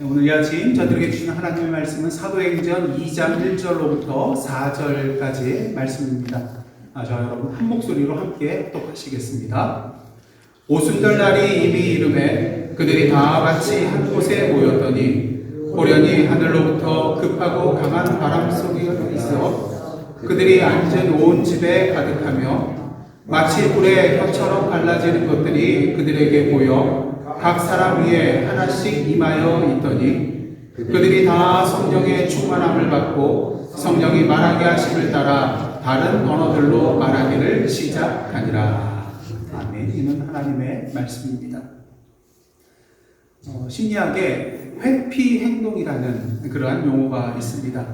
오늘 이 아침 저들에게 주시는 하나님의 말씀은 사도행전 2장 1절로부터 4절까지의 말씀입니다. 저와 여러분 한 목소리로 함께 합독하시겠습니다. 오순절 날이 이미 이르매 그들이 다 같이 한 곳에 모였더니 호련히 하늘로부터 급하고 강한 바람 소리가 있어 그들이 앉은 온 집에 가득하며 마치 불에 혀처럼 갈라지는 것들이 그들에게 보여 각 사람 위에 하나씩 임하여 있더니 그들이 다 성령의 충만함을 받고 성령이 말하게 하심을 따라 다른 언어들로 말하기를 시작하니라. 아멘. 이는 하나님의 말씀입니다. 심리학에 회피 행동이라는 그러한 용어가 있습니다.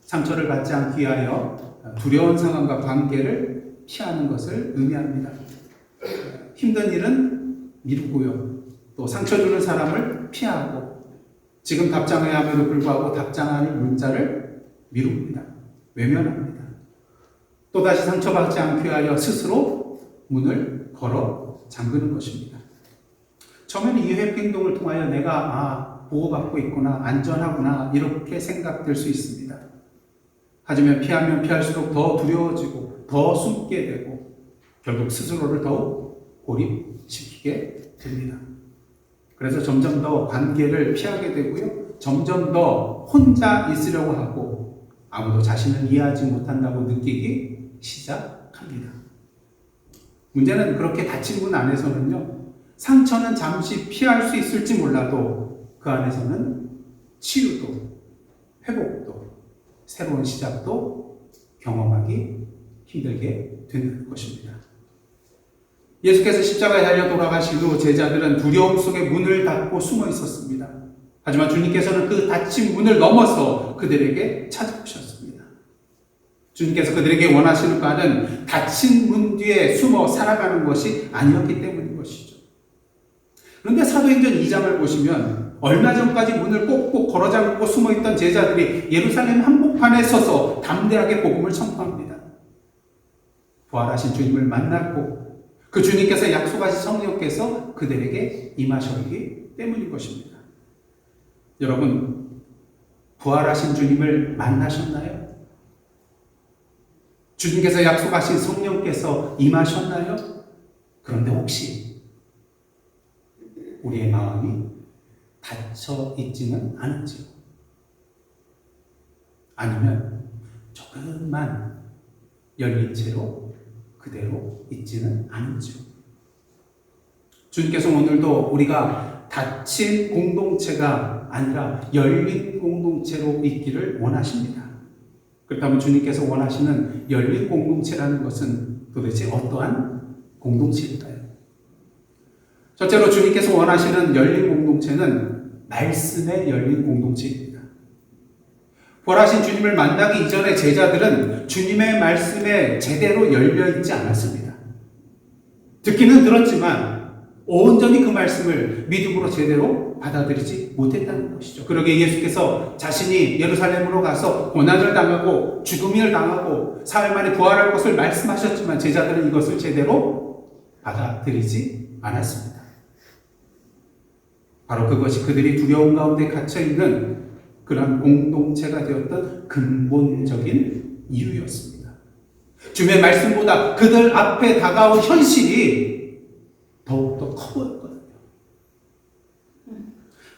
상처를 받지 않기 위하여 두려운 상황과 관계를 피하는 것을 의미합니다. 힘든 일은 미루고요. 또 상처 주는 사람을 피하고 지금 답장해야 함에도 불구하고 답장할 문자를 미룹니다. 외면합니다. 또다시 상처받지 않기 위하여 스스로 문을 걸어 잠그는 것입니다. 처음에는 이 회피 행동을 통하여 내가 보호받고 있구나, 안전하구나 이렇게 생각될 수 있습니다. 하지만 피하면 피할수록 더 두려워지고 더 숨게 되고 결국 스스로를 더욱 고립시키게 됩니다. 그래서 점점 더 관계를 피하게 되고요. 점점 더 혼자 있으려고 하고 아무도 자신을 이해하지 못한다고 느끼기 시작합니다. 문제는 그렇게 닫힌 문 안에서는요. 상처는 잠시 피할 수 있을지 몰라도 그 안에서는 치유도, 회복도, 새로운 시작도 경험하기 힘들게 되는 것입니다. 예수께서 십자가에 달려 돌아가신 후 제자들은 두려움 속에 문을 닫고 숨어 있었습니다. 하지만 주님께서는 그 닫힌 문을 넘어서 그들에게 찾아오셨습니다. 주님께서 그들에게 원하시는 바는 닫힌 문 뒤에 숨어 살아가는 것이 아니었기 때문인 것이죠. 그런데 사도행전 2장을 보시면 얼마 전까지 문을 꼭꼭 걸어잠그고 숨어있던 제자들이 예루살렘 한복판에 서서 담대하게 복음을 선포합니다. 부활하신 주님을 만났고 그 주님께서 약속하신 성령께서 그들에게 임하셨기 때문인 것입니다. 여러분, 부활하신 주님을 만나셨나요? 주님께서 약속하신 성령께서 임하셨나요? 그런데 혹시 우리의 마음이 닫혀 있지는 않은지요? 아니면 조금만 열린 채로 그대로 있지는 않은지요? 주님께서 오늘도 우리가 닫힌 공동체가 아니라 열린 공동체로 있기를 원하십니다. 그렇다면 주님께서 원하시는 열린 공동체라는 것은 도대체 어떠한 공동체일까요? 첫째로 주님께서 원하시는 열린 공동체는 말씀에 열린 공동체입니다. 부활하신 주님을 만나기 이전에 제자들은 주님의 말씀에 제대로 열려있지 않았습니다. 듣기는 들었지만 온전히 그 말씀을 믿음으로 제대로 받아들이지 못했다는 것이죠. 그러기에 예수께서 자신이 예루살렘으로 가서 고난을 당하고 죽음을 당하고 사흘 만에 부활할 것을 말씀하셨지만 제자들은 이것을 제대로 받아들이지 않았습니다. 바로 그것이 그들이 두려움 가운데 갇혀있는 그런 공동체가 되었던 근본적인 이유였습니다. 주님의 말씀보다 그들 앞에 다가온 현실이 더욱더 커 보였거든요.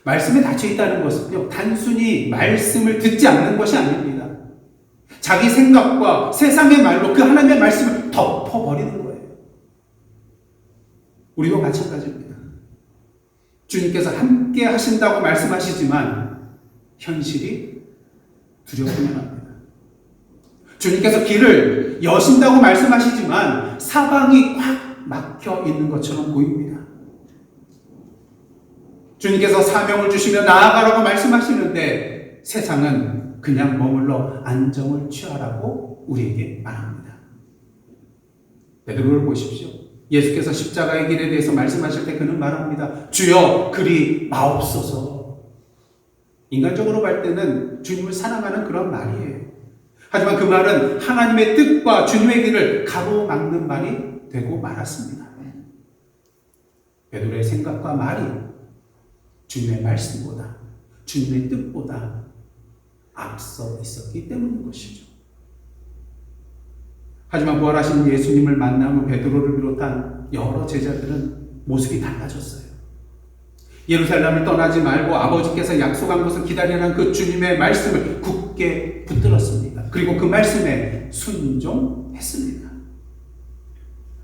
말씀에 닫혀있다는 것은요, 단순히 말씀을 듣지 않는 것이 아닙니다. 자기 생각과 세상의 말로 그 하나님의 말씀을 덮어버리는 거예요. 우리도 마찬가지입니다. 주님께서 함께 하신다고 말씀하시지만 현실이 두렵기만 합니다. 주님께서 길을 여신다고 말씀하시지만 사방이 꽉 막혀 있는 것처럼 보입니다. 주님께서 사명을 주시며 나아가라고 말씀하시는데 세상은 그냥 머물러 안정을 취하라고 우리에게 말합니다. 베드로를 보십시오. 예수께서 십자가의 길에 대해서 말씀하실 때 그는 말합니다. 주여 그리 마옵소서. 인간적으로 볼 때는 주님을 사랑하는 그런 말이에요. 하지만 그 말은 하나님의 뜻과 주님의 길을 가로막는 말이 되고 말았습니다. 베드로의 생각과 말이 주님의 말씀보다 주님의 뜻보다 앞서 있었기 때문인 것이죠. 하지만 부활하신 예수님을 만난 후 베드로를 비롯한 여러 제자들은 모습이 달라졌어요. 예루살렘을 떠나지 말고 아버지께서 약속한 것을 기다리라는 그 주님의 말씀을 굳게 붙들었습니다. 그리고 그 말씀에 순종했습니다.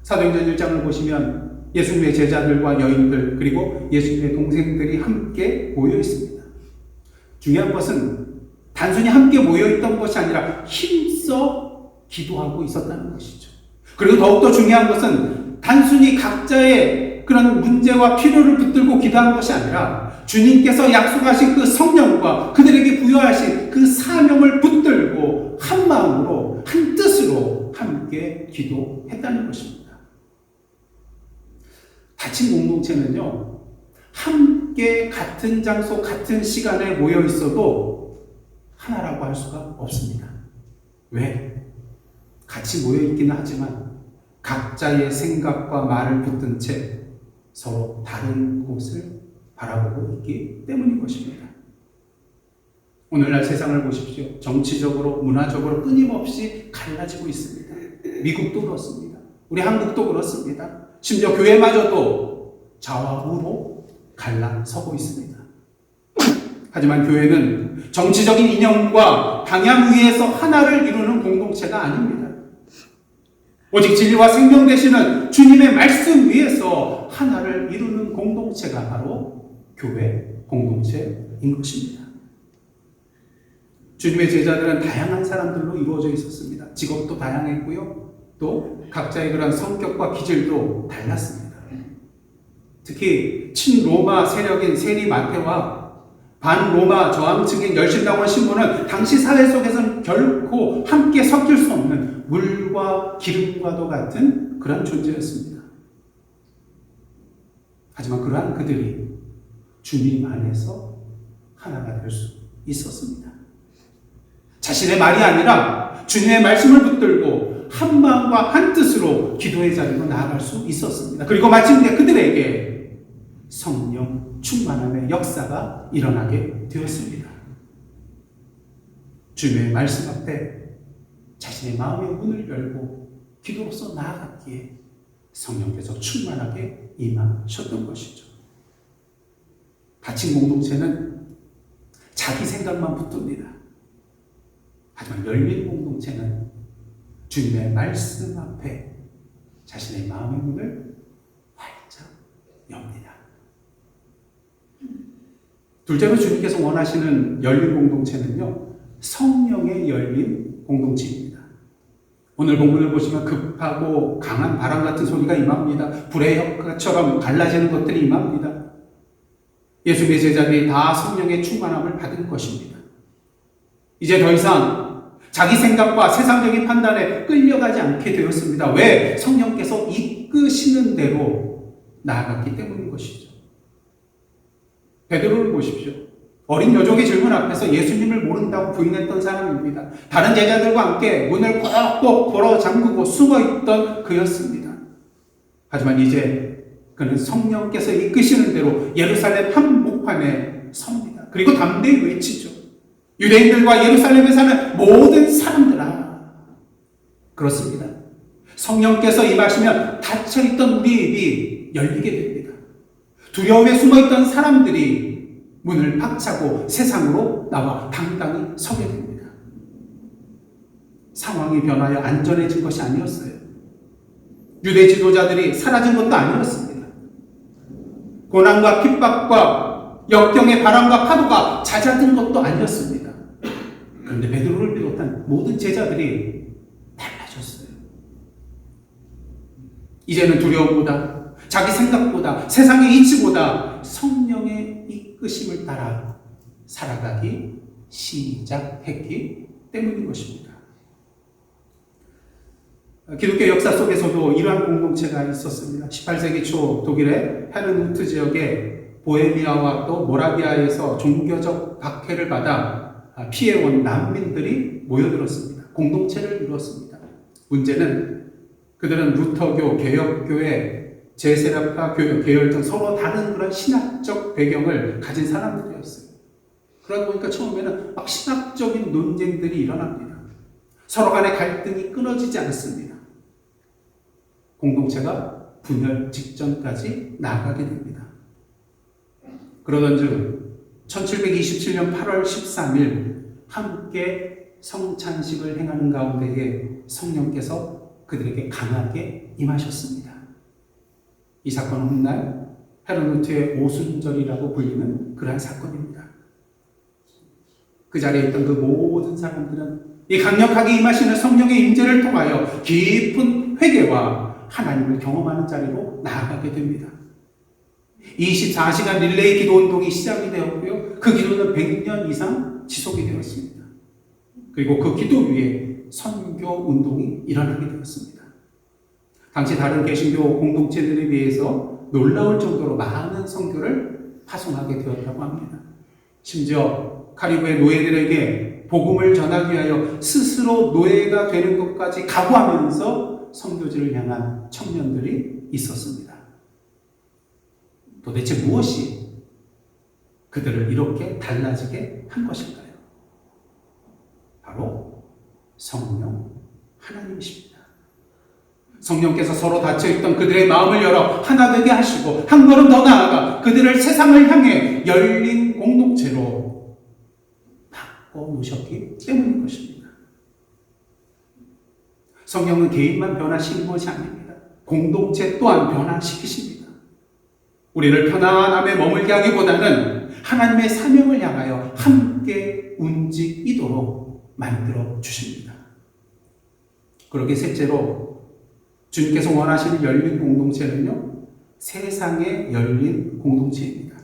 사도행전 1장을 보시면 예수님의 제자들과 여인들 그리고 예수님의 동생들이 함께 모여 있습니다. 중요한 것은 단순히 함께 모여 있던 것이 아니라 힘써 기도하고 있었다는 것이죠. 그리고 더욱더 중요한 것은 단순히 각자의 그런 문제와 필요를 붙들고 기도한 것이 아니라 주님께서 약속하신 그 성령과 그들에게 부여하신 그 사명을 붙들고 한 마음으로 한 뜻으로 함께 기도했다는 것입니다. 닫힌 공동체는요, 함께 같은 장소 같은 시간에 모여 있어도 하나라고 할 수가 없습니다. 왜? 같이 모여 있기는 하지만 각자의 생각과 말을 붙든 채 서로 다른 곳을 바라보고 있기 때문인 것입니다. 오늘날 세상을 보십시오. 정치적으로, 문화적으로 끊임없이 갈라지고 있습니다. 미국도 그렇습니다. 우리 한국도 그렇습니다. 심지어 교회마저도 좌우로 갈라서고 있습니다. 하지만 교회는 정치적인 이념과 방향 위에서 하나를 이루는 공동체가 아닙니다. 오직 진리와 생명 되시는 주님의 말씀 위에서 하나를 이루는 공동체가 바로 교회 공동체인 것입니다. 주님의 제자들은 다양한 사람들로 이루어져 있었습니다. 직업도 다양했고요. 또 각자의 그런 성격과 기질도 달랐습니다. 특히 친로마 세력인 세리 마태와 반로마 저항층인 열심당원 신부는 당시 사회 속에서는 결코 함께 섞일 수 없는 물과 기름과도 같은 그런 존재였습니다. 하지만 그러한 그들이 주님 안에서 하나가 될 수 있었습니다. 자신의 말이 아니라 주님의 말씀을 붙들고 한 마음과 한 뜻으로 기도의 자리로 나아갈 수 있었습니다. 그리고 마침내 그들에게 성령 충만함의 역사가 일어나게 되었습니다. 주님의 말씀 앞에 자신의 마음의 문을 열고 기도로서 나아갔기에 성령께서 충만하게 임하셨던 것이죠. 닫힌 공동체는 자기 생각만 붙듭니다. 하지만 열린 공동체는 주님의 말씀 앞에 자신의 마음의 문을 활짝 엽니다. 둘째로 주님께서 원하시는 열린 공동체는요, 성령의 열린 공동체입니다. 오늘 본문을 보시면 급하고 강한 바람 같은 소리가 임합니다. 불의 혁처럼 갈라지는 것들이 임합니다. 예수님의 제자들이 다 성령의 충만함을 받은 것입니다. 이제 더 이상 자기 생각과 세상적인 판단에 끌려가지 않게 되었습니다. 왜? 성령께서 이끄시는 대로 나아갔기 때문인 것이죠. 베드로를 보십시오. 어린 여종의 질문 앞에서 예수님을 모른다고 부인했던 사람입니다. 다른 제자들과 함께 문을 꼭 걸어 잠그고 숨어있던 그였습니다. 하지만 이제 그는 성령께서 이끄시는 대로 예루살렘 한복판에 섭니다. 그리고 담대히 외치죠. 유대인들과 예루살렘에 사는 모든 사람들아. 그렇습니다. 성령께서 임하시면 닫혀있던 우리의 입이 열리게 됩니다. 두려움에 숨어있던 사람들이 문을 박차고 세상으로 나와 당당히 서게 됩니다. 상황이 변하여 안전해진 것이 아니었어요. 유대 지도자들이 사라진 것도 아니었습니다. 고난과 핍박과 역경의 바람과 파도가 잦아든 것도 아니었습니다. 그런데 베드로를 비롯한 모든 제자들이 달라졌어요. 이제는 두려움보다 자기 생각보다 세상의 이치보다 성령의 이끄심을 따라 살아가기 시작했기 때문인 것입니다. 기독교 역사 속에서도 이러한 공동체가 있었습니다. 18세기 초 독일의 헤르누트 지역에 보헤미아와 또 모라비아에서 종교적 박해를 받아 피해온 난민들이 모여들었습니다. 공동체를 이루었습니다. 문제는 그들은 루터교, 개혁교회, 제세라파 계열 등 서로 다른 그런 신학적 배경을 가진 사람들이었어요. 그러다 보니까 처음에는 막 신학적인 논쟁들이 일어납니다. 서로 간의 갈등이 끊어지지 않습니다. 공동체가 분열 직전까지 나아가게 됩니다. 그러던 중 1727년 8월 13일 함께 성찬식을 행하는 가운데에 성령께서 그들에게 강하게 임하셨습니다. 이 사건은 훗날 헤르누트의 오순절이라고 불리는 그러한 사건입니다. 그 자리에 있던 그 모든 사람들은 이 강력하게 임하시는 성령의 임재를 통하여 깊은 회개와 하나님을 경험하는 자리로 나아가게 됩니다. 24시간 릴레이 기도 운동이 시작이 되었고요. 그 기도는 100년 이상 지속이 되었습니다. 그리고 그 기도 위에 선교 운동이 일어나게 되었습니다. 당시 다른 개신교 공동체들에 비해서 놀라울 정도로 많은 선교를 파송하게 되었다고 합니다. 심지어 카리브의 노예들에게 복음을 전하기 위하여 스스로 노예가 되는 것까지 각오하면서 선교지를 향한 청년들이 있었습니다. 도대체 무엇이 그들을 이렇게 달라지게 한 것일까요? 바로 성령 하나님이십니다. 성령께서 서로 닫혀있던 그들의 마음을 열어 하나 되게 하시고 한 걸음 더 나아가 그들을 세상을 향해 열린 공동체로 바꿔놓으셨기 때문인 것입니다. 성령은 개인만 변화시키는 것이 아닙니다. 공동체 또한 변화시키십니다. 우리를 편안함에 머물게 하기보다는 하나님의 사명을 향하여 함께 움직이도록 만들어 주십니다. 그러게 셋째로 주님께서 원하시는 열린 공동체는요, 세상에 열린 공동체입니다.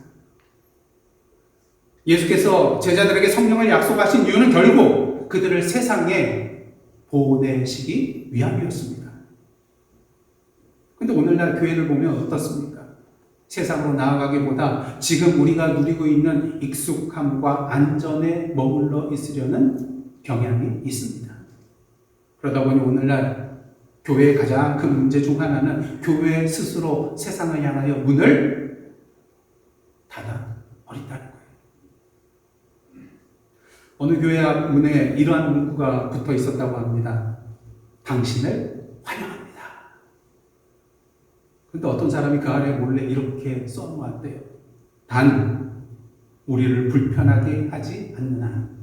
예수께서 제자들에게 성령을 약속하신 이유는 결국 그들을 세상에 보내시기 위함이었습니다. 그런데 오늘날 교회를 보면 어떻습니까? 세상으로 나아가기보다 지금 우리가 누리고 있는 익숙함과 안전에 머물러 있으려는 경향이 있습니다. 그러다 보니 오늘날 교회의 가장 큰 문제 중 하나는 교회 스스로 세상을 향하여 문을 닫아버린다는 거예요. 어느 교회 앞 문에 이러한 문구가 붙어 있었다고 합니다. 당신을 환영합니다. 그런데 어떤 사람이 그 아래 몰래 이렇게 써놓았대요. 단 우리를 불편하게 하지 않는 한.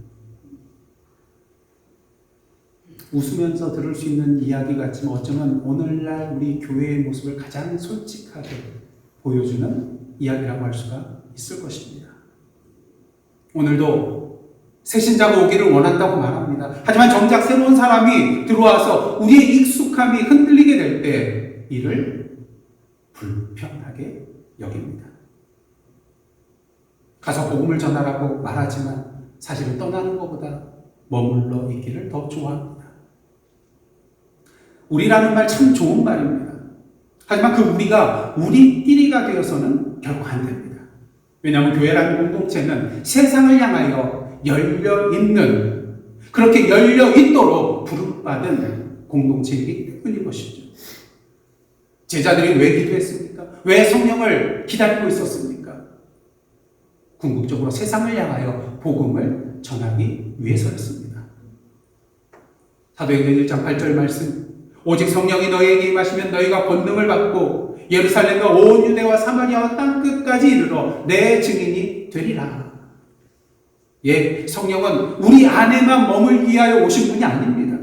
웃으면서 들을 수 있는 이야기 같지만 어쩌면 오늘날 우리 교회의 모습을 가장 솔직하게 보여주는 이야기라고 할 수가 있을 것입니다. 오늘도 새 신자가 오기를 원한다고 말합니다. 하지만 정작 새로운 사람이 들어와서 우리의 익숙함이 흔들리게 될 때 이를 불편하게 여깁니다. 가서 복음을 전하라고 말하지만 사실은 떠나는 것보다 머물러 있기를 더 좋아합니다. 우리라는 말 참 좋은 말입니다. 하지만 그 우리가 우리끼리가 되어서는 결국 안 됩니다. 왜냐하면 교회라는 공동체는 세상을 향하여 열려있는, 그렇게 열려있도록 부름받은 공동체이기 때문인 것이죠. 제자들이 왜 기도했습니까? 왜 성령을 기다리고 있었습니까? 궁극적으로 세상을 향하여 복음을 전하기 위해서였습니다. 사도행전 1장 8절 말씀, 오직 성령이 너희에게 임하시면 너희가 권능을 받고 예루살렘과 온 유대와 사마리아와 땅끝까지 이르러 내 증인이 되리라. 예, 성령은 우리 안에만 머물기 위하여 오신 분이 아닙니다.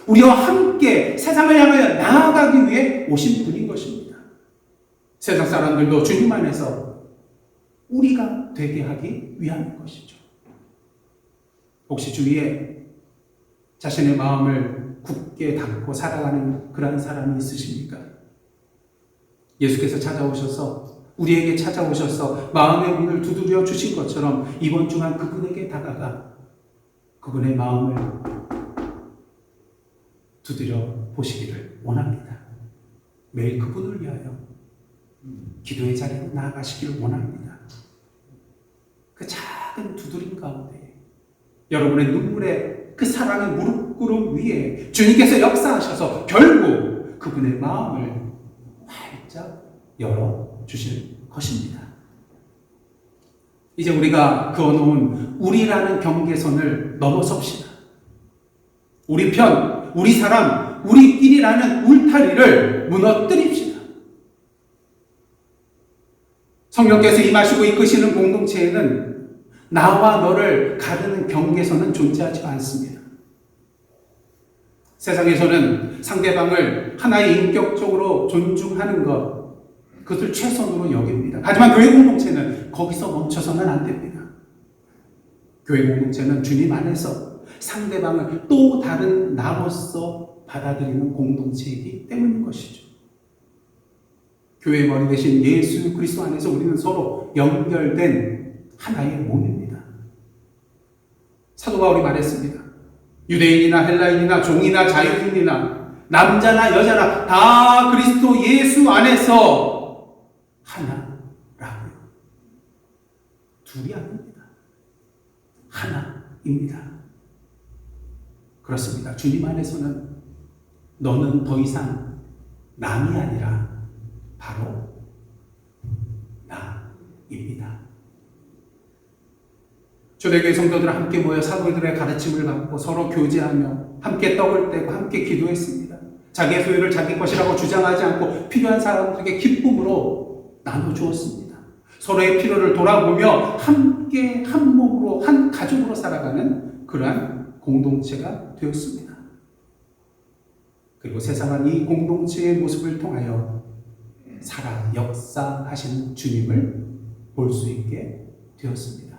우리와 함께 세상을 향하여 나아가기 위해 오신 분인 것입니다. 세상 사람들도 주님 안에서 우리가 되게 하기 위한 것이죠. 혹시 주위에 자신의 마음을 굳게 닫고 살아가는 그런 사람이 있으십니까? 예수께서 찾아오셔서 우리에게 찾아오셔서 마음의 문을 두드려 주신 것처럼 이번 주간 그분에게 다가가 그분의 마음을 두드려 보시기를 원합니다. 매일 그분을 위하여 기도의 자리로 나아가시기를 원합니다. 그 작은 두드림 가운데 여러분의 눈물에 그 사랑의 무릎구름 위에 주님께서 역사하셔서 결국 그분의 마음을 활짝 열어주실 것입니다. 이제 우리가 그어놓은 우리라는 경계선을 넘어섭시다. 우리 편, 우리 사람, 우리끼리라는 울타리를 무너뜨립시다. 성령께서 임하시고 이끄시는 공동체에는 나와 너를 가르는 경계선은 존재하지 않습니다. 세상에서는 상대방을 하나의 인격적으로 존중하는 것, 그것을 최선으로 여깁니다. 하지만 교회 공동체는 거기서 멈춰서는 안 됩니다. 교회 공동체는 주님 안에서 상대방을 또 다른 나로서 받아들이는 공동체이기 때문인 것이죠. 교회의 머리 대신 예수 그리스도 안에서 우리는 서로 연결된 하나의 몸입니다. 사도 바울이 말했습니다. 유대인이나 헬라인이나 종이나 자유인이나 남자나 여자나 다 그리스도 예수 안에서 하나라고요. 둘이 아닙니다. 하나입니다. 그렇습니다. 주님 안에서는 너는 더 이상 남이 아니라 바로 나입니다. 초대교회 성도들은 함께 모여 사도들의 가르침을 받고 서로 교제하며 함께 떡을 떼고 함께 기도했습니다. 자기의 소유를 자기 것이라고 주장하지 않고 필요한 사람들에게 기쁨으로 나눠주었습니다. 서로의 필요를 돌아보며 함께 한 몸으로 한 가족으로 살아가는 그러한 공동체가 되었습니다. 그리고 세상은 이 공동체의 모습을 통하여 살아 역사하시는 주님을 볼 수 있게 되었습니다.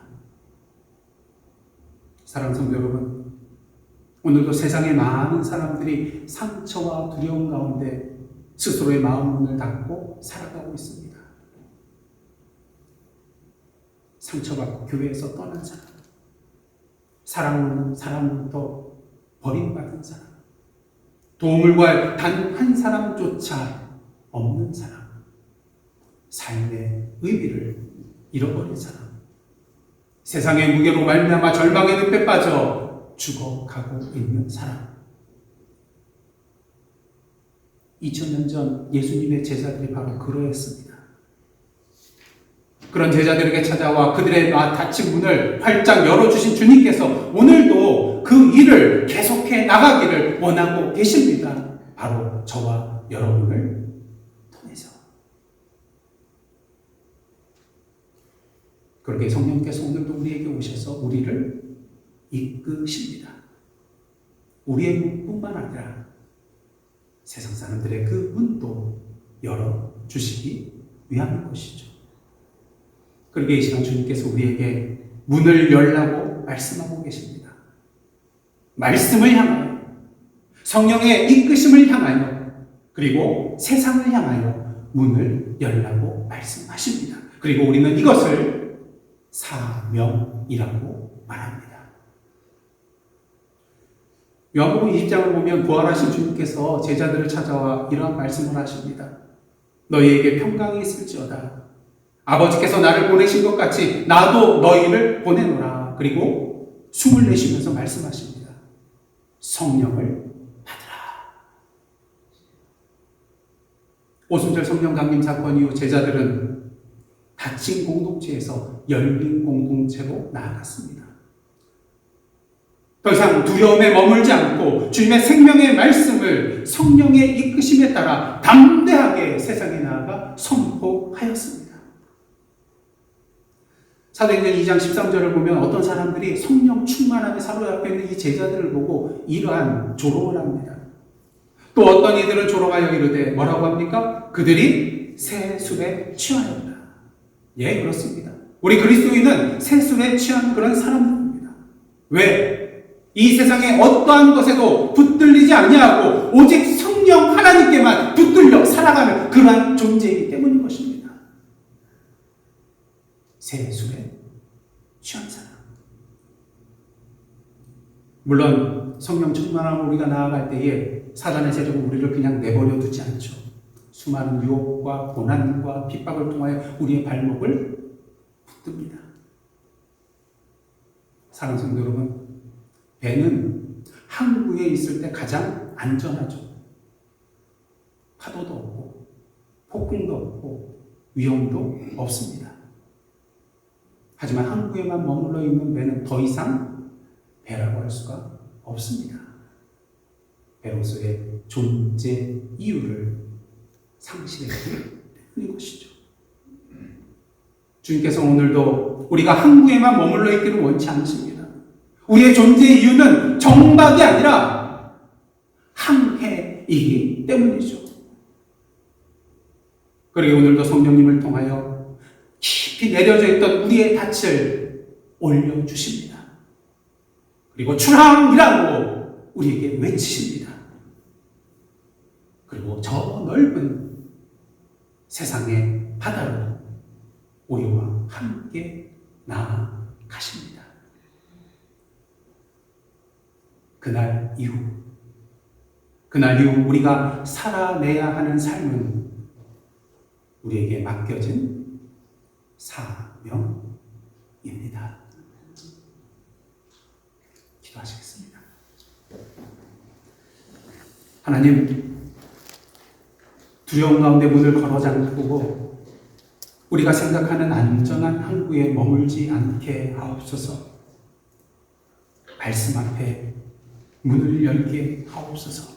사랑하는 성도 여러분, 오늘도 세상의 많은 사람들이 상처와 두려움 가운데 스스로의 마음 문을 닫고 살아가고 있습니다. 상처받고 교회에서 떠난 사람, 사랑하는 사람부터 버림받은 사람, 도움을 구할 단 한 사람조차 없는 사람, 삶의 의미를 잃어버린 사람, 세상의 무게로 말미암아 절망의 늪에 빠져 죽어가고 있는 사람. 2000년 전 예수님의 제자들이 바로 그러했습니다. 그런 제자들에게 찾아와 그들의 닫힌 문을 활짝 열어주신 주님께서 오늘도 그 일을 계속해 나가기를 원하고 계십니다. 바로 저와 여러분을 통해서. 그렇게 성령께서 오늘도 우리에게 오셔서 우리를 이끄십니다. 우리의 문뿐만 아니라 세상 사람들의 그 문도 열어주시기 위함인 것이죠. 그렇게 이 시간 주님께서 우리에게 문을 열라고 말씀하고 계십니다. 말씀을 향하여, 성령의 이끄심을 향하여, 그리고 세상을 향하여 문을 열라고 말씀하십니다. 그리고 우리는 이것을 사명이라고 말합니다. 요한복음 20장을 보면 부활하신 주님께서 제자들을 찾아와 이러한 말씀을 하십니다. 너희에게 평강이 있을지어다. 아버지께서 나를 보내신 것 같이 나도 너희를 보내노라. 그리고 숨을 내쉬면서 말씀하십니다. 성령을 받으라. 오순절 성령 강림 사건 이후 제자들은 닫힌 공동체에서 열린 공동체로 나아갔습니다. 더 이상 두려움에 머물지 않고 주님의 생명의 말씀을 성령의 이끄심에 따라 담대하게 세상에 나아가 선포하였습니다. 사도행전 2장 13절을 보면 어떤 사람들이 성령 충만함에 사로잡혀 있는 이 제자들을 보고 이러한 조롱을 합니다. 또 어떤 이들은 조롱하여 이르되 뭐라고 합니까? 그들이 새 술에 취하였다. 예, 그렇습니다. 우리 그리스도인은 새 술에 취한 그런 사람들입니다. 왜? 이 세상의 어떠한 것에도 붙들리지 아니하고 오직 성령 하나님께만 붙들려 살아가는 그러한 존재이기 때문인 것입니다. 새 술에 취한 사람. 물론 성령 충만함으로 우리가 나아갈 때에 사단의 세력은 우리를 그냥 내버려 두지 않죠. 수많은 유혹과 고난과 핍박을 통하여 우리의 발목을 붙듭니다. 사랑하는 성도 여러분, 배는 항구에 있을 때 가장 안전하죠. 파도도 없고 폭풍도 없고 위험도 없습니다. 하지만 항구에만 머물러 있는 배는 더 이상 배라고 할 수가 없습니다. 배로서의 존재 이유를 상실했기 때문인 것이죠. 주님께서 오늘도 우리가 항구에만 머물러 있기를 원치 않으십니다. 우리의 존재 이유는 정박이 아니라 항해이기 때문이죠. 그리고 오늘도 성령님을 통하여 깊이 내려져 있던 우리의 닻을 올려주십니다. 그리고 출항이라고 우리에게 외치십니다. 그리고 저 넓은 세상의 바다로 우리와 함께 나아가십니다. 그날 이후 우리가 살아내야 하는 삶은 우리에게 맡겨진 사명입니다. 기도하시겠습니다. 하나님, 두려움 가운데 문을 걸어 잠그고 우리가 생각하는 안전한 항구에 머물지 않게 하옵소서. 말씀 앞에 문을 열게 하옵소서.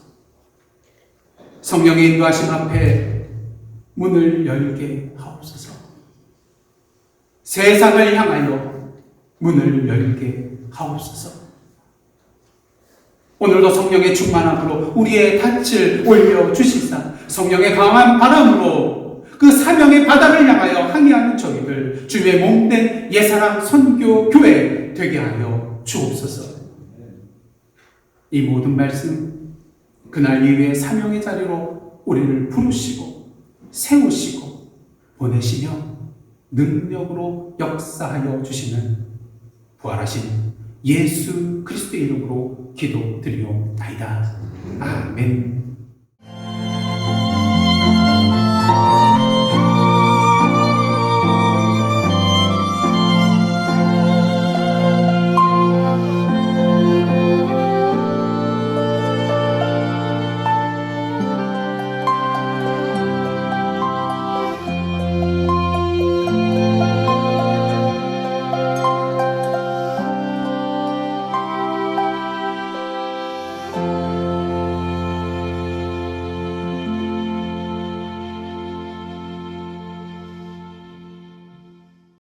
성령의 인도하심 앞에 문을 열게 하옵소서. 세상을 향하여 문을 열게 하옵소서. 오늘도 성령의 충만함으로 우리의 닻을 올려주시사 성령의 강한 바람으로 그 사명의 바다를 향하여 항해하는 저희들 주의 몸된 예사랑 선교 교회 되게 하여 주옵소서. 이 모든 말씀 그날 이후에 사명의 자리로 우리를 부르시고 세우시고 보내시며 능력으로 역사하여 주시는 부활하신 예수 그리스도의 이름으로 기도드리옵나이다. 아멘.